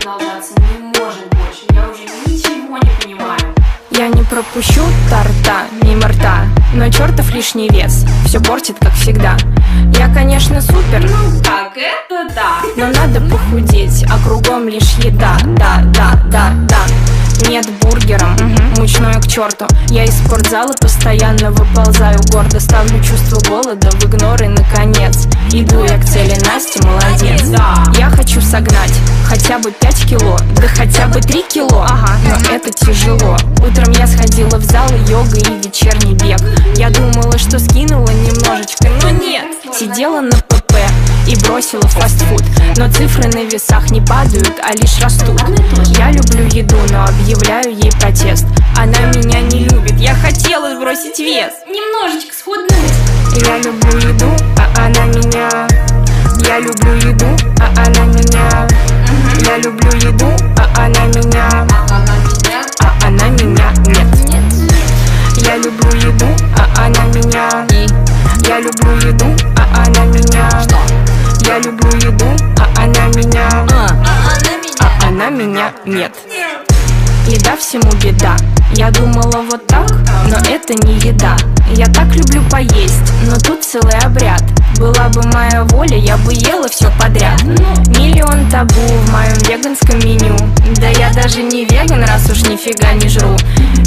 продолжаться не может больше. Я уже ничего не понимаю. Я не пропущу торта мимо рта, но чертов лишний вес все портит, как всегда. Я, конечно, супер, Ну как, это да. но надо похудеть, а кругом лишь еда. Да. Нет бургером, мучное к черту. Я из спортзала постоянно выползаю гордо. Ставлю чувство голода в игнор и наконец иду я к цели, Настя, молодец. Я хочу согнать хотя бы 5 кило, да хотя бы 3 кило. Но это тяжело. Утром я сходила в зал, йога и вечерний бег. Я думала, что скинула немножечко, но нет. Сидела на ПП и бросила фастфуд. Но цифры на весах не падают, а лишь растут. Я люблю еду, но объявляю ей протест. Она меня не любит, я хотела сбросить вес. Немножечко схуднуть. Я люблю еду, а она меня. Я люблю еду, а она меня. Я люблю еду, а она меня. А она меня нет. Я люблю еду, а она меня. Я люблю еду, а она меня. Я люблю еду, а она меня. А она меня нет. Еда всему беда. Я думала вот так, но это не еда. Я так люблю поесть, но тут целый обряд. Была бы моя воля, я бы ела все подряд. Миллион табу в моем веганском меню. Да я даже не веган, раз уж нифига не жру.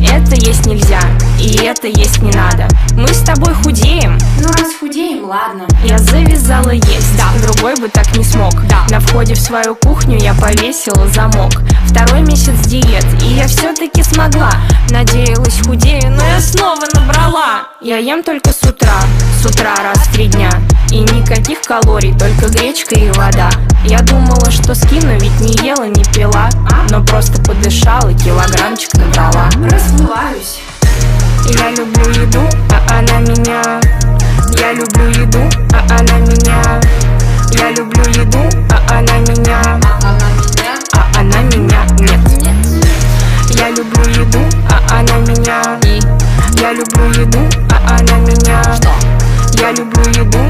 Это есть нельзя, и это есть не надо. Мы с тобой худеем. Ну раз худеем, ладно. Я завязала есть, другой бы так не смог. На входе в свою кухню я повесила замок. 2-й месяц диет, и я все-таки смогла. Надеялась худею, но я снова набрала. Я ем только с утра раз в 3 дня. И никаких калорий, только гречка и вода. Я думала, что скину, ведь не ела, не пила. Но просто подышала, килограммчик набрала. Расплываюсь. Я люблю еду, а она меня. Я люблю еду, а она меня. Я люблю еду, а она меня. А она меня нет. Я люблю еду, а она меня. Я люблю еду, а она меня. Я люблю еду,